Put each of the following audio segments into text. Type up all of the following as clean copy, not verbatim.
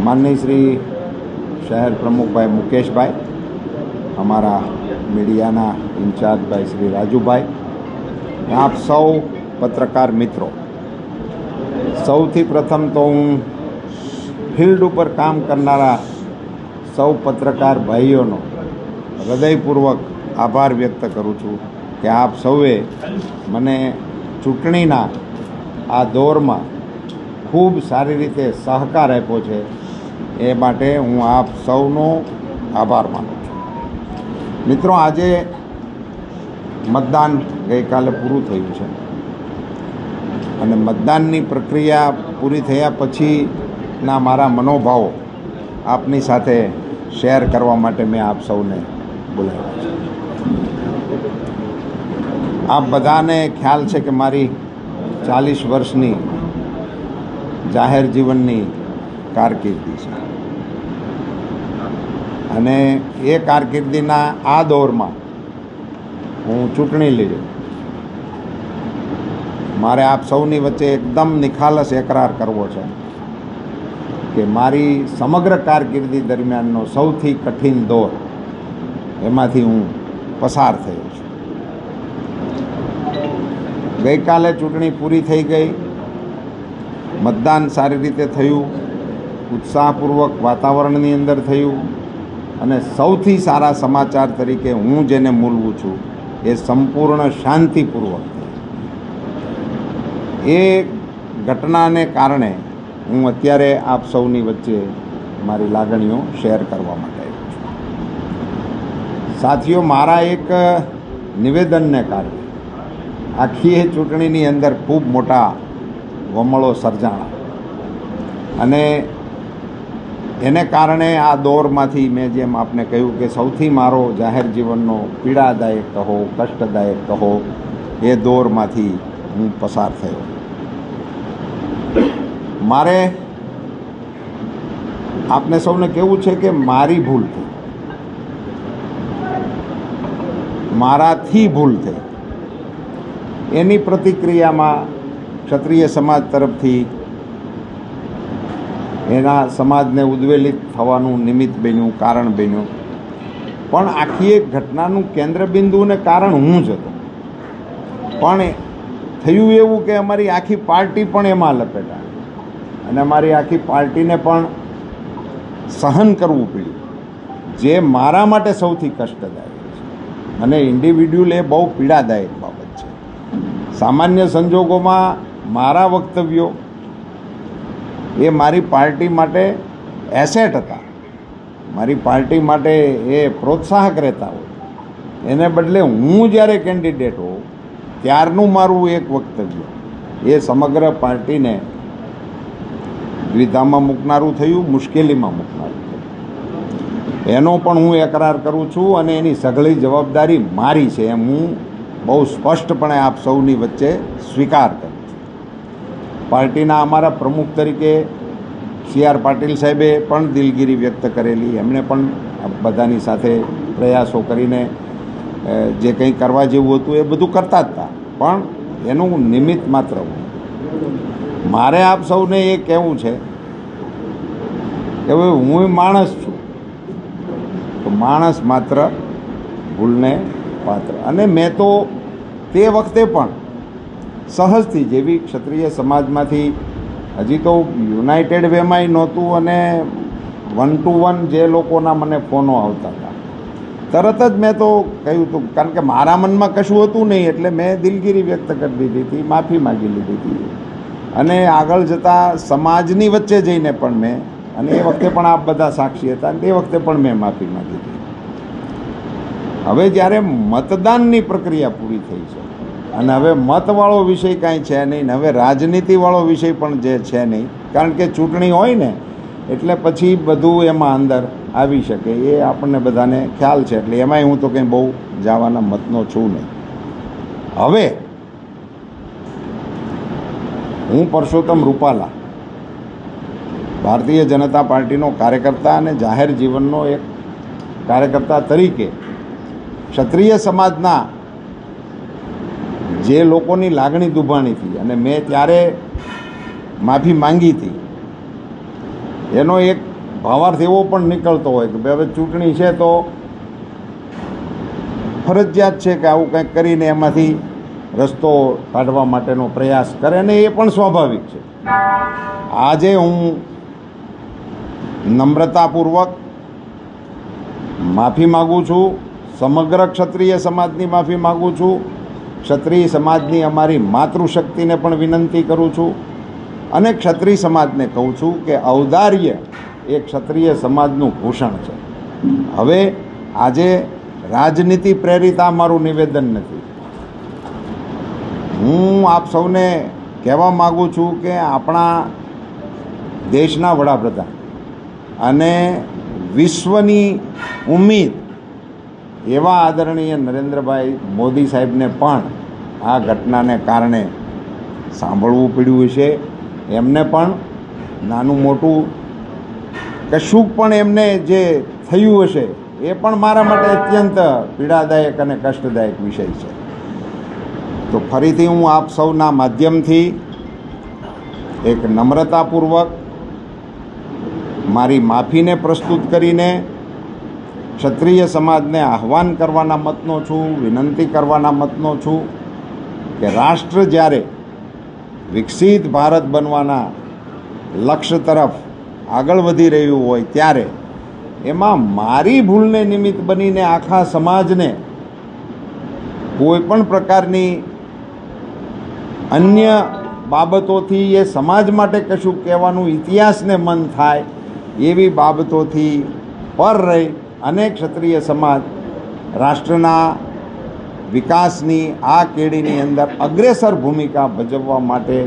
માનनीय श्री शहर प्रमुख भाई मुकेश भाई, हमारा मीडियाना इंचार्ज भाई श्री राजू भाई, आप सौ पत्रकार मित्रों, સૌથી પ્રથમ તો હું ફિલ્ડ ઉપર કામ કરનારા સૌ પત્રકાર ભાઈઓનો હૃદયપૂર્વક આભાર વ્યક્ત કરું છું કે આપ સૌએ મને ચૂંટણીના આ દોરમાં ખૂબ સારી રીતે સહકાર આપ્યો છે, એ માટે હું આપ સૌનો આભાર માનું છું. મિત્રો, આજે મતદાન ગઈકાલે પૂરું થયું છે અને મતદાનની પ્રક્રિયા પૂરી થયા પછીના મારા મનોભાવો આપની સાથે શેર કરવા માટે મેં આપ સૌને બોલાવ્યા છે. આપ બધાને ખ્યાલ છે કે મારી 40 વર્ષની જાહેર જીવનની કારકિર્દી છે અને એ કારકિર્દીના આ દોરમાં હું ચૂંટણી લડ્યો. મારે આપ સૌની વચ્ચે એકદમ નિખાલસ એકરાર કરવો છે કે મારી સમગ્ર કારકિર્દી દરમિયાનનો સૌથી કઠિન દોર એમાંથી હું પસાર થયો છું. ગઈકાલે ચૂંટણી પૂરી થઈ ગઈ, મતદાન સારી રીતે થયું, ઉત્સાહપૂર્વક વાતાવરણની અંદર થયું અને સૌથી સારા સમાચાર તરીકે હું જેને મૂલવું છું એ સંપૂર્ણ શાંતિપૂર્વક એ ઘટનાને કારણે હું અત્યારે આપ સૌની વચ્ચે મારી લાગણીઓ શેર કરવા માટે આવ્યો છું. સાથીઓ, મારા એક નિવેદનને કારણે આખી એ ચૂંટણીની અંદર ખૂબ મોટા વમળો સર્જાણા અને એને કારણે આ દોરમાંથી મેં જેમ આપને કહ્યું કે સૌથી મારો જાહેર જીવનનો પીડાદાયક કહો, કષ્ટદાયક કહો, એ દોરમાંથી હું પસાર થયો. મારે આપને સૌને કહેવું છે કે મારી ભૂલ થઈ, મારાથી ભૂલ થઈ, એની પ્રતિક્રિયામાં ક્ષત્રિય સમાજ તરફથી એના સમાજને ઉદ્વેલિત થવાનું નિમિત્ત બન્યું, કારણ બન્યું. પણ આખી એક ઘટનાનું કેન્દ્રબિંદુ અને કારણ હું જ હતો. પણ થયું એવું કે અમારી આખી પાર્ટી પણ એમાં લપેટા અને અમારી આખી પાર્ટીને પણ સહન કરવું પડ્યું, જે મારા માટે સૌથી કષ્ટદાયક છે અને ઇન્ડિવિડ્યુઅલ એ બહુ પીડાદાયક બાબત છે. સામાન્ય સંજોગોમાં મારા વક્તવ્યો એ મારી પાર્ટી માટે એસેટ હતા, મારી પાર્ટી માટે એ પ્રોત્સાહક રહેતા હોય. એને બદલે હું જ્યારે કેન્ડિડેટ હોઉં ત્યારનું મારું એક વક્તવ્ય એ સમગ્ર પાર્ટીને દ્વિધામાં મૂકનારું થયું, મુશ્કેલીમાં મૂકનારું થયું. એનો પણ હું એકરાર કરું છું અને એની સઘળી જવાબદારી મારી છે એમ હું બહુ સ્પષ્ટપણે આપ સૌની વચ્ચે સ્વીકાર કરું છું. પાર્ટીના અમારા પ્રમુખ તરીકે CR પાટીલ સાહેબે પણ દિલગીરી વ્યક્ત કરેલી, એમણે પણ બધાની સાથે પ્રયાસો કરીને જે કંઈ કરવા જેવું હતું એ બધું કરતા જ હતા, પણ એનું નિમિત્ત માત્ર મારે આપ સૌને એ કહેવું છે કે હવે હું માણસ છું, તો માણસ માત્ર ભૂલને પાત્ર. અને મેં તો તે વખતે પણ સહજથી, જેવી ક્ષત્રિય સમાજમાંથી હજી તો યુનાઇટેડ વેમાંય નહોતું અને 1 to 1 જે લોકોના મને ફોનો આવતા હતા, તરત જ મેં તો કહ્યું હતું, કારણ કે મારા મનમાં કશું હતું નહીં એટલે મેં દિલગીરી વ્યક્ત કરી દીધી હતી, માફી માગી લીધી હતી અને આગળ જતાં સમાજની વચ્ચે જઈને પણ મેં, અને એ વખતે પણ આપ બધા સાક્ષી હતા, અને એ વખતે પણ મેં માફી માગી હતી. હવે જ્યારે મતદાનની પ્રક્રિયા પૂરી થઈ છે અને હવે મતવાળો વિષય કાંઈ છે નહીં, હવે રાજનીતિવાળો વિષય પણ જે છે નહીં, કારણ કે ચૂંટણી હોય ને એટલે પછી બધું એમાં અંદર આવી શકે, એ આપણને બધાને ખ્યાલ છે. એટલે એમાંય હું તો કંઈ બહુ જવાના મતનો છું નહીં. હવે હું પરસોત્તમ રૂપાલા, ભારતીય જનતા પાર્ટીનો કાર્યકર્તા અને જાહેર જીવનનો એક કાર્યકર્તા તરીકે ક્ષત્રિય સમાજના જે લોકોની લાગણી દુભાણી હતી અને મેં ત્યારે માફી માંગી હતી, એનો એક ભાવાર્થ એવો પણ નીકળતો હોય કે હવે ચૂંટણી છે તો ફરજિયાત છે કે આવું કંઈક કરીને એમાંથી રસ્તો કાઢવા માટેનો પ્રયાસ કરે, ને એ પણ સ્વાભાવિક છે. આજે હું નમ્રતાપૂર્વક માફી માગું છું, સમગ્ર ક્ષત્રિય સમાજની માફી માગું છું, ક્ષત્રિય સમાજની અમારી માતૃશક્તિને પણ વિનંતી કરું છું, અને ક્ષત્રિય સમાજને કહું છું કે ઔદાર્ય એ ક્ષત્રિય સમાજનું ભૂષણ છે. હવે આજે રાજનીતિ પ્રેરિત આ મારું નિવેદન નથી. હું આપ સૌને કહેવા માગું છું કે આપણા દેશના વડાપ્રધાન અને વિશ્વની ઉમ્મીદ એવા આદરણીય નરેન્દ્રભાઈ મોદી સાહેબને પણ આ ઘટનાને કારણે સાંભળવું પડ્યું છે. એમને પણ નાનું મોટું કશુંક પણ એમને જે થયું હશે એ પણ મારા માટે અત્યંત પીડાદાયક અને કષ્ટદાયક વિષય છે. તો ફરીથી હું આપ સૌના માધ્યમથી એક નમ્રતાપૂર્વક મારી માફીને પ્રસ્તુત કરીને ક્ષત્રિય સમાજને આહ્વાન કરવાના મતનો છું, વિનંતી કરવાના મતનો છું કે રાષ્ટ્ર જ્યારે વિકસિત ભારત બનવાના લક્ષ્ય તરફ આગળ વધી રહ્યું હોય ત્યારે એમાં મારી ભૂલને નિમિત્ત બનીને આખા સમાજને કોઈ પણ પ્રકારની અન્ય બાબતોથી એ સમાજ માટે કશું કહેવાનું ઇતિહાસને મન થાય એવી બાબતોથી પર રહી અને ક્ષત્રિય સમાજ રાષ્ટ્રના વિકાસની આ કેડીની અંદર અગ્રેસર ભૂમિકા ભજવવા માટે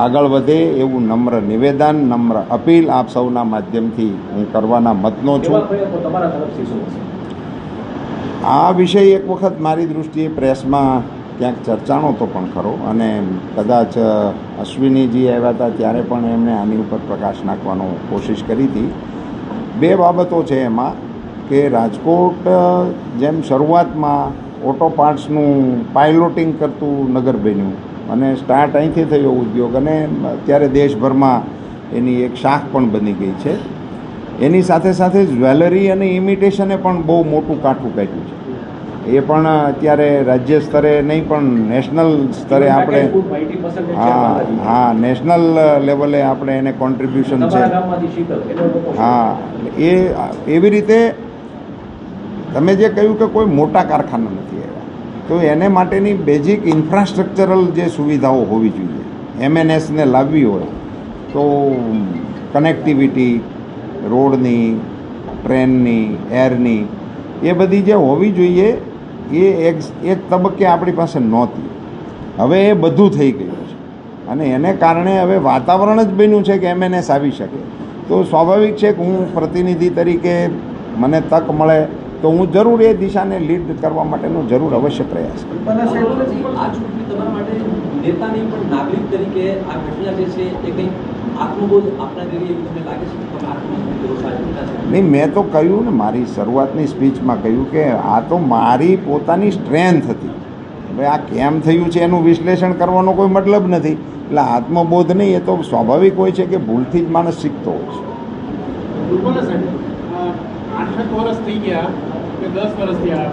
આગળ વધે એવું નમ્ર નિવેદન, નમ્ર અપીલ આપ સૌના માધ્યમથી હું કરવાના મતનો છું. આ વિષય એક વખત મારી દૃષ્ટિએ પ્રેસમાં ક્યાંક ચર્ચાનો તો પણ ખરો, અને કદાચ અશ્વિનીજી આવ્યા હતા ત્યારે પણ એમણે આની ઉપર પ્રકાશ નાખવાનો કોશિશ કરી હતી. બે બાબતો છે એમાં કે રાજકોટ જેમ શરૂઆતમાં ઓટો પાર્ટ્સનું પાયલોટિંગ કરતું નગર બન્યું અને સ્ટાર્ટ અહીંથી થયો ઉદ્યોગ, અને અત્યારે દેશભરમાં એની એક શાખ પણ બની ગઈ છે. એની સાથે સાથે જ્વેલરી અને ઇમિટેશને પણ બહુ મોટું કાઠું કાઢ્યું છે. એ પણ અત્યારે રાજ્ય સ્તરે નહીં પણ નેશનલ સ્તરે આપણે હા નેશનલ લેવલે આપણે એને કોન્ટ્રીબ્યુશન છે. હા, એ એવી રીતે તમે જે કહ્યું કે કોઈ મોટા કારખાના નથી આવ્યા, તો એને માટેની બેઝિક ઇન્ફ્રાસ્ટ્રક્ચરલ જે સુવિધાઓ હોવી જોઈએ, MNSને લાવવી હોય તો કનેક્ટિવિટી રોડની, ટ્રેનની, એરની, એ બધી જે હોવી જોઈએ એ એક તબક્કે આપણી પાસે નહોતી. હવે એ બધું થઈ ગયું છે અને એને કારણે હવે વાતાવરણ જ બન્યું છે કે MNS આવી શકે. તો સ્વાભાવિક છે કે હું પ્રતિનિધિ તરીકે મને તક મળે તો હું જરૂર એ દિશાને લીડ કરવા માટેનો જરૂર અવશ્ય પ્રયાસ કરું. નહીં, મેં તો કહ્યું ને, મારી શરૂઆતની સ્પીચમાં કહ્યું કે આ તો મારી પોતાની સ્ટ્રેન્થ હતી. હવે આ કેમ થયું છે એનું વિશ્લેષણ કરવાનો કોઈ મતલબ નથી. એટલે આત્મબોધ નહીં, એ તો સ્વાભાવિક હોય છે કે ભૂલથી જ માણસ શીખતો હોય છે. 8 વર્ષ થઈ ગયા કે 10 વર્ષ થયા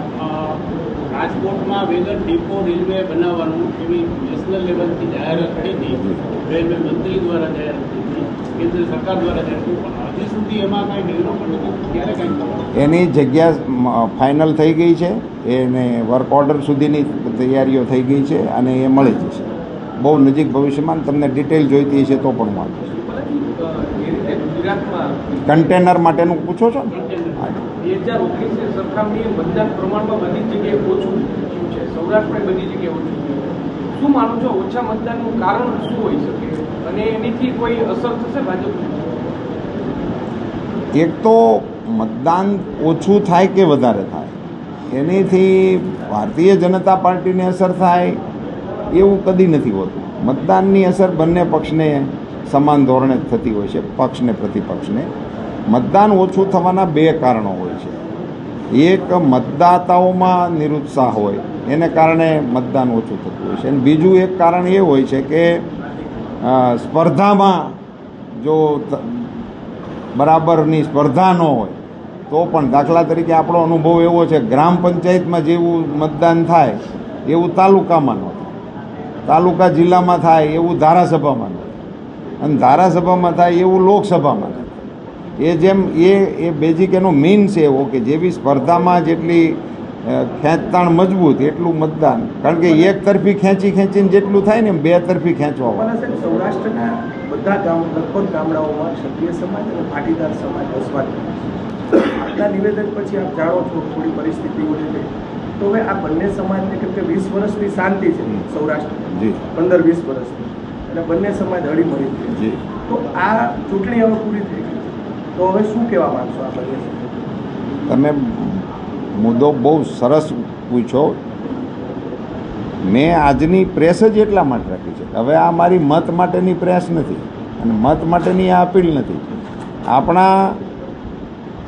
રાજકોટમાં વેગન ડિપો રેલવે બનાવવાનું એવી નેશનલ લેવલથી જાહેરાત થઈ હતી, રેલવે મંત્રી દ્વારા જાહેરાત થઈ હતી, કેન્દ્ર સરકાર દ્વારા જાહેરાત થઈ, પણ હજી સુધી એમાં કાંઈ નિર્ણય પણ નથી. ક્યારે કાંઈ એની જગ્યા ફાઇનલ થઈ ગઈ છે, એને વર્ક ઓર્ડર સુધીની તૈયારીઓ થઈ ગઈ છે અને એ મળી જશે બહુ નજીક ભવિષ્યમાં. તમને ડિટેલ જોઈતી હશે તો પણ હું આપીશ. કન્ટેનર માટેનું પૂછો છો ને? 2019 સરખામણીએ મતદાન પ્રમાણમાં બધી જગ્યાએ ઓછું થયું છે, સૌરાષ્ટ્રમાં બધી જગ્યાએ ઓછું થયું. શું માનો છો, ઓછા મતદાનનું કારણ શું હોઈ શકે અને એનીથી કોઈ અસર થશે ભાજપને? એક તો મતદાન ઓછું થાય કે વધારે થાય એનીથી ભારતીય જનતા પાર્ટીને અસર થાય એવું કદી નથી હોતું. મતદાનની અસર બંને પક્ષને સમાન ધોરણે થતી હોય છે, પક્ષને પ્રતિપક્ષને. મતદાન ઓછું થવાના બે કારણો હોય છે. એક મતદાતાઓમાં નિરુત્સાહ હોય એને કારણે મતદાન ઓછું થતું હોય છે, અને બીજું એક કારણ એ હોય છે કે સ્પર્ધામાં જો બરાબરની સ્પર્ધા ન હોય તો પણ દાખલા તરીકે આપણો અનુભવ એવો છે, ગ્રામ પંચાયતમાં જેવું મતદાન થાય એવું તાલુકામાં ન થાય, તાલુકા જિલ્લામાં થાય એવું ધારાસભામાં ન થાય, અને ધારાસભામાં થાય એવું લોકસભામાં ન થાય. એ જેમ એ બેઝિક એનો મીન છે એવો કે જેવી સ્પર્ધામાં જેટલી ખેંચતાણ મજબૂત એટલું મતદાન, કારણ કે એક તરફી ખેંચીને જેટલું થાય ને એમ બે તરફી ખેંચવા સાહેબ, સૌરાષ્ટ્રના બધા લગભગ ગામડાઓમાં ક્ષત્રિય સમાજ અને પાટીદાર સમાજ વસવાટ કરે છે. આજના નિવેદન પછી આપ જાણો છો થોડી પરિસ્થિતિઓ છે, તો હવે આ બંને સમાજને કેમ કે 20 વર્ષની શાંતિ છે સૌરાષ્ટ્રમાં, 15-20 વર્ષની, અને બંને સમાજ હળીમળી છે, તો આ ચૂંટણી હવે પૂરી થઈ ગઈ, તો હવે શું કહેવા માંગશો આ બંને? તમે મુદ્દો બહુ સરસ પૂછ્યો. મેં આજની પ્રેસ જ એટલા માટે રાખી છે. હવે આ મારી મત માટેની પ્રેસ નથી અને મત માટેની આ અપીલ નથી. આપણા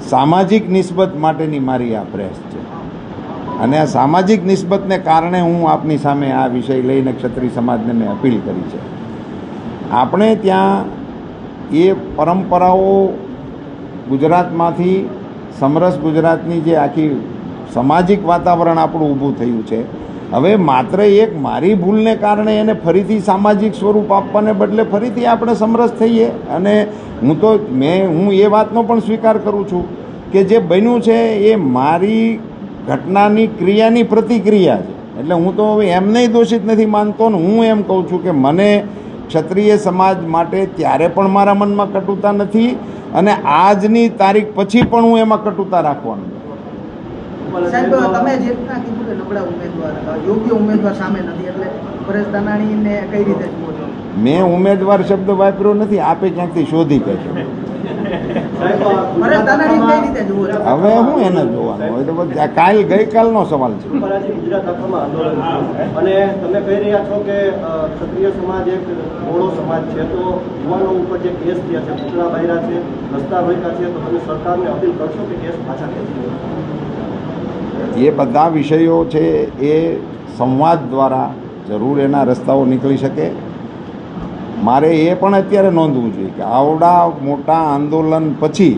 સામાજિક નિસ્બત માટેની મારી આ પ્રેસ છે, અને આ સામાજિક નિસ્બતને કારણે હું આપની સામે આ વિષય લઈને ક્ષત્રિય સમાજને મેં અપીલ કરી છે. આપણે ત્યાં એ પરંપરાઓ ગુજરાતમાંથી સમરસ ગુજરાતની જે આખી સામાજિક વાતાવરણ આપણું ઊભું થયું છે, હવે માત્ર એક મારી ભૂલને કારણે એને ફરીથી સામાજિક સ્વરૂપ આપવાને બદલે ફરીથી આપણે સમરસ થઈએ. અને હું એ વાતનો પણ સ્વીકાર કરું છું કે જે બન્યું છે એ મારી ઘટનાની ક્રિયાની પ્રતિક્રિયા છે. એટલે હું તો હવે એમને દોષિત નથી માનતો ને હું એમ કહું છું કે મને ક્ષત્રિય સમાજ માટે ત્યારે પણ મારા મનમાં કટુતા નથી, અને આજની તારીખ પછી પણ હું એમાં કટુતા રાખવાનું. સાહેબ, તમે જે રીતના કીધું કે નબળા ઉમેદવાર, યોગ્ય ઉમેદવાર સામે નથી, એટલે પરેશ ધાનાણીને કઈ રીતે જુઓ છો? મેં ઉમેદવાર શબ્દ વાપર્યો નથી, આપે ક્યાંકથી શોધી કહેશો. પરેશ ધાનાણી કઈ રીતે જુઓ છો? હવે હું એને જોવાનું હોય તો ગઈકાલનો સવાલ છે. ગુજરાત આખામાં આંદોલન છે અને તમે કહી રહ્યા છો કે ક્ષત્રિય સમાજ એક મોડો સમાજ છે, તો યુવાનો ઉપર જે કેસ થયા છે, પૂતળા બાયરા છે, રસ્તા રોક્યા છે, તો તમે સરકારને અપીલ કરશો કે કેસ પાછા ખેંચી? એ બધા વિષયો છે એ સંવાદ દ્વારા જરૂર એના રસ્તાઓ નીકળી શકે. મારે એ પણ અત્યારે નોંધવું જોઈએ કે આવડા મોટા આંદોલન પછી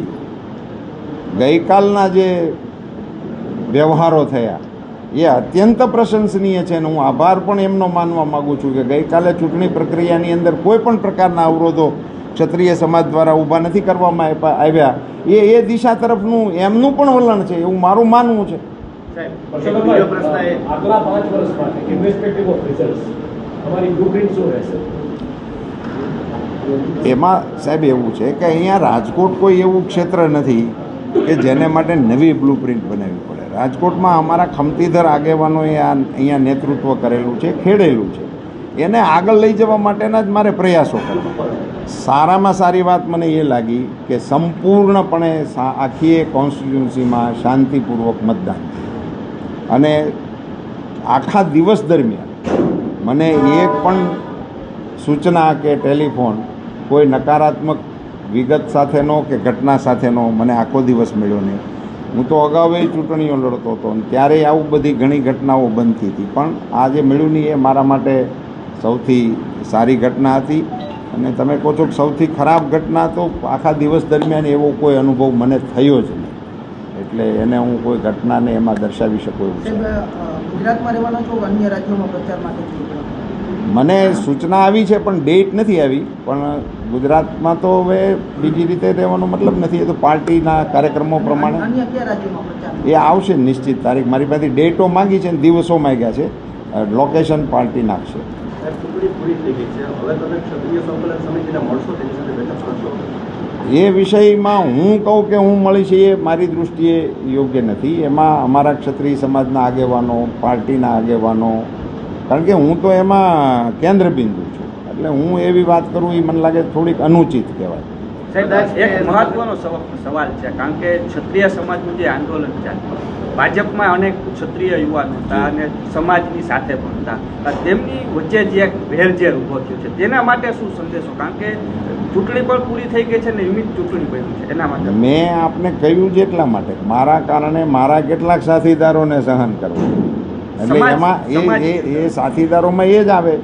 ગઈકાલના જે વ્યવહારો થયા એ અત્યંત પ્રશંસનીય છે, અને હું આભાર પણ એમનો માનવા માગું છું કે ગઈકાલે ચૂંટણી પ્રક્રિયાની અંદર કોઈ પણ પ્રકારના અવરોધો ક્ષત્રિય સમાજ દ્વારા ઊભા નથી કરવામાં આવ્યા. એ દિશા તરફનું એમનું પણ વલણ છે એવું મારું માનવું છે. આગલા 5 વર્ષ માટે ઇર્રેસ્પેક્ટિવ ઓફ રિઝલ્ટ્સ અમારી બ્લુપ્રિન્ટ શું રહેશે? એમાં સાહેબ એવું છે કે અહીંયા રાજકોટ કોઈ એવું ક્ષેત્ર નથી કે જેને માટે નવી બ્લુપ્રિન્ટ બનાવવી પડે. રાજકોટમાં અમારા ખમતીધર આગેવાનોએ અહીંયા નેતૃત્વ કરેલું છે, ખેડેલું છે, એને આગળ લઈ જવા માટેના જ મારે પ્રયાસો કરવા. સારામાં સારી વાત મને એ લાગી કે સંપૂર્ણપણે આખી કોન્સ્ટિટ્યુન્સીમાં શાંતિપૂર્વક મતદાન, અને આખા દિવસ દરમિયાન મને એક પણ સૂચના કે ટેલિફોન કોઈ નકારાત્મક વિગત સાથેનો કે ઘટના સાથેનો મને આખો દિવસ મળ્યો નહીં. હું તો અગાઉ ચૂંટણીઓ લડતો હતો અને ત્યારે આવું બધી ઘણી ઘટનાઓ બનતી હતી, પણ આ જે મળ્યું નહીં એ મારા માટે સૌથી સારી ઘટના હતી. અને તમે કહો છો કે સૌથી ખરાબ ઘટના, તો આખા દિવસ દરમિયાન એવો કોઈ અનુભવ મને થયો જ નહીં, એટલે એને હું કોઈ ઘટનાને એમાં દર્શાવી શકું એવું છે. ગુજરાતમાં રહેવાનો છો, અન્ય રાજ્યોમાં પ્રચાર માટે? મને સૂચના આવી છે પણ ડેટ નથી આવી, પણ ગુજરાતમાં તો હવે બીજી રીતે રહેવાનો મતલબ નથી. એ તો પાર્ટીના કાર્યક્રમો પ્રમાણે અન્ય કયા રાજ્યોમાં પ્રચાર? એ આવશે નિશ્ચિત તારીખ. મારી પાસે ડેટો માંગી છે અને દિવસો માંગ્યા છે, લોકેશન પાર્ટી નાખશે. ચૂંટણી પૂરી થઈ ગઈ છે, હવે તમે ક્ષત્રિય સંકલન સમિતિને મળશો, તેની સાથે બેઠક કરશો? એ વિષયમાં હું કહું કે હું મળીશ એ મારી દૃષ્ટિએ યોગ્ય નથી. એમાં અમારા ક્ષત્રિય સમાજના આગેવાનો, પાર્ટીના આગેવાનો, કારણ કે હું તો એમાં કેન્દ્રબિંદુ છું, એટલે હું એવી વાત કરું એ મને લાગે થોડીક અનુચિત કહેવાય. સાહેબ, એક મહત્વનો સવાલ છે, કારણ કે ક્ષત્રિય સમાજનું જે આંદોલન ચાલ્યું, ભાજપમાં અનેક ક્ષત્રિય યુવાનો હતા અને સમાજની સાથે પણ હતા, તેમની વચ્ચે જે એક વેરઝેર ઊભો થયો છે, તેના માટે શું સંદેશો? કારણ કે ચૂંટણી પણ પૂરી થઈ ગઈ છે, નિયમિત ચૂંટણી બન્યું છે, એના માટે મેં આપને કહ્યું જ એટલા માટે મારા કારણે મારા કેટલાક સાથીદારોને સહન કરવું, એટલે એમાં એ સાથીદારોમાં એ જ આવે.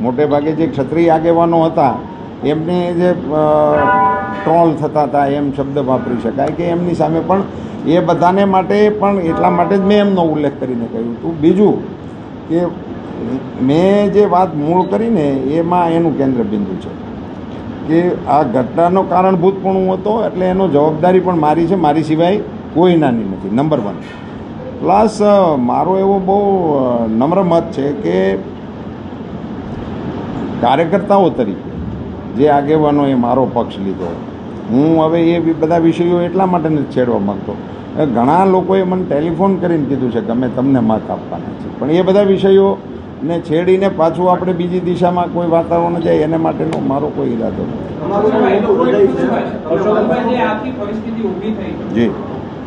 મોટે ભાગે જે ક્ષત્રિય આગેવાનો હતા એમને જે ટ્રોલ થતા હતા એમ શબ્દ વાપરી શકાય કે એમની સામે પણ એ બધાને માટે પણ એટલા માટે જ મેં એમનો ઉલ્લેખ કરીને કહ્યું હતું. બીજું કે મેં જે વાત મૂળ કરીને એમાં એનું કેન્દ્રબિંદુ છે કે આ ઘટનાનો કારણભૂત પણ હું હતો, એટલે એનો જવાબદારી પણ મારી છે, મારી સિવાય કોઈ નાની નથી, નંબર 1. પ્લસ મારો એવો બહુ નમ્ર મત છે કે કાર્યકર્તાઓ તરીકે જે આગેવાનોએ મારો પક્ષ લીધો, હું હવે એ બધા વિષયો એટલા માટે નથી છેડવા માગતો. ઘણા લોકોએ મને ટેલિફોન કરીને કીધું છે કે અમે તમને મત આપવાના છીએ, પણ એ બધા વિષયોને છેડીને પાછું આપણે બીજી દિશામાં કોઈ વાતાવરણ જાય એને માટેનો મારો કોઈ ઈરાદો નથી. પરસોત્તમભાઈ, જે આખી પરિસ્થિતિ ઊભી થઈ, જી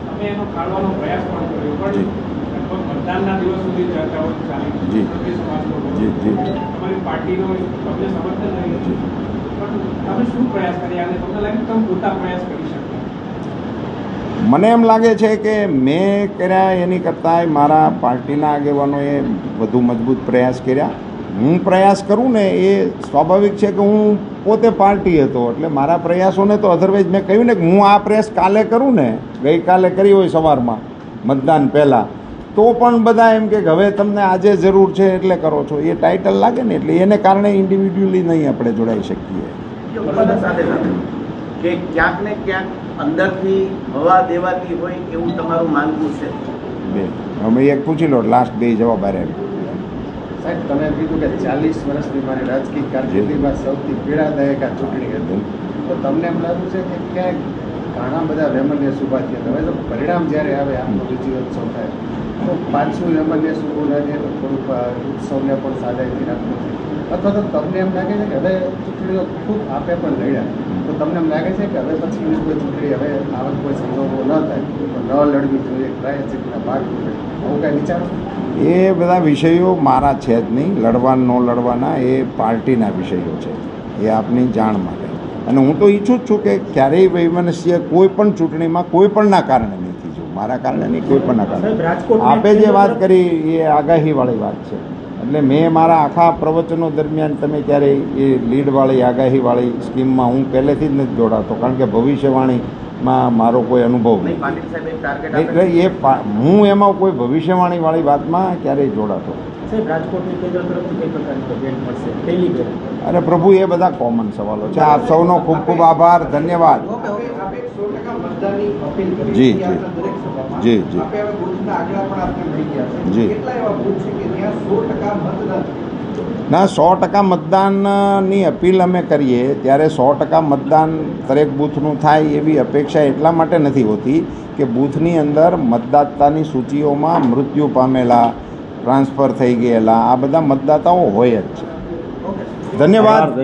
તમે એનો ટાળવાનો પ્રયાસ પણ કર્યો, પણ જી. લગભગ મતદાનના દિવસ સુધી ચર્ચાઓ ચાલી, જી. સભ્ય સમાજનો જી, જી. તમારી પાર્ટીનો તમને સમર્થન નહીં, પણ તમે શું પ્રયાસ કર્યા અને તમને લાગે તમે પૂરતા પ્રયાસ કરી શક્યા? મને એમ લાગે છે કે મેં કર્યા એની કરતાંય મારા પાર્ટીના આગેવાનોએ વધુ મજબૂત પ્રયાસ કર્યા. હું પ્રયાસ કરું ને એ સ્વાભાવિક છે કે હું પોતે પાર્ટી હતો, એટલે મારા પ્રયાસોને તો અધરવાઇઝ મેં કહ્યું ને કે હું આ પ્રયાસ કાલે કરું ને, ગઈકાલે કરી હોય સવારમાં મતદાન પહેલાં, તો પણ બધા એમ કે હવે તમને આજે જરૂર છે એટલે કરો છો, એ ટાઇટલ લાગે ને, એટલે એને કારણે ઇન્ડિવિડ્યુઅલી નહીં આપણે જોડાઈ શકીએ. સાથે કે ક્યાંક ને ક્યાંક અંદરથી હવા દેવાતી હોય એવું તમારું માનવું છે? બે અમે એક પૂછી લો, લાસ્ટ 2 જવાબ આરે. સાહેબ, તમે કીધું કે 40 વર્ષની મારી રાજકીય કારકિર્દીમાં સૌથી પીડાદાયક આ ચૂંટણી હતી, તો તમને એમ લાગ્યું છે કે ક્યાંક ઘણા બધા રેમન્યસ ઊભા થયા? હવે તો પરિણામ જ્યારે આવે, આમનો વિજયોત્સવ થાય, તો પાછું રેમન્યસ ઊભું લાગે તો થોડુંક ઉત્સવને પણ સાદાઈથી રાખવું છે, અથવા તો તમને એમ લાગે છે કે હવે ચૂંટણીઓ ખૂબ આપે પણ લડ્યા, તો તમને એમ લાગે છે કે હવે પછી કોઈ ચૂંટણી હવે આવા કોઈ સંજોગો ન થાય તો ન લડવી જોઈએ, પ્રાયશ્ચિતના ભાગરૂપે આવું કાંઈ વિચારો? એ બધા વિષયો મારા છે જ નહીં, લડવા ન લડવાના એ પાર્ટીના વિષયો છે, એ આપની જાણ માટે. અને હું તો ઈચ્છું જ છું કે ક્યારેય વૈમનસ્ય કોઈ પણ ચૂંટણીમાં કોઈ પણના કારણે નહીં થઈ જવું, મારા કારણે નહીં, કોઈ પણના કારણે. આપે જે વાત કરી એ આગાહીવાળી વાત છે, એટલે મેં મારા આખા પ્રવચનો દરમિયાન તમે ક્યારેય એ લીડવાળી આગાહીવાળી સ્કીમમાં હું પહેલેથી જ નથી જોડાતો, કારણ કે ભવિષ્યવાણીમાં મારો કોઈ અનુભવ નહીં, નથી, પાટીલ સાહેબ એક ટાર્ગેટ એટલે હું એમાં કોઈ ભવિષ્યવાણીવાળી વાતમાં ક્યારેય જોડાતો. સાહેબ, રાજકોટની કેન્દ્ર તરફથી કઈ પ્રકારની ભેટ મળશે પહેલી ભેટ? અરે પ્રભુ, એ બધા કોમન સવાલો છે. આપ સૌનો ખૂબ ખૂબ આભાર, ધન્યવાદ. Okay okay. આપે 100% મતદાનની અપીલ કરી જી, છે જી. આપના દરેક સભામાં. જી, જી. આપે હવે બૂથના આંકડા પણ આપને મળી ગયા છે. જી. કેટલા એવા બૂથ છે કે જ્યાં 100% મતદાન? ના, 100% મતદાનની અપીલ અમે કરીએ ત્યારે 100% મતદાન દરેક બૂથનું થાય એવી અપેક્ષા એટલા માટે નથી હોતી કે બૂથની અંદર મતદાતાની સૂચિઓમાં મૃત્યુ પામેલા, ટ્રાન્સફર થઈ ગયેલા આ બધા મતદાતાઓ હોય જ છે. ધન્યવાદ.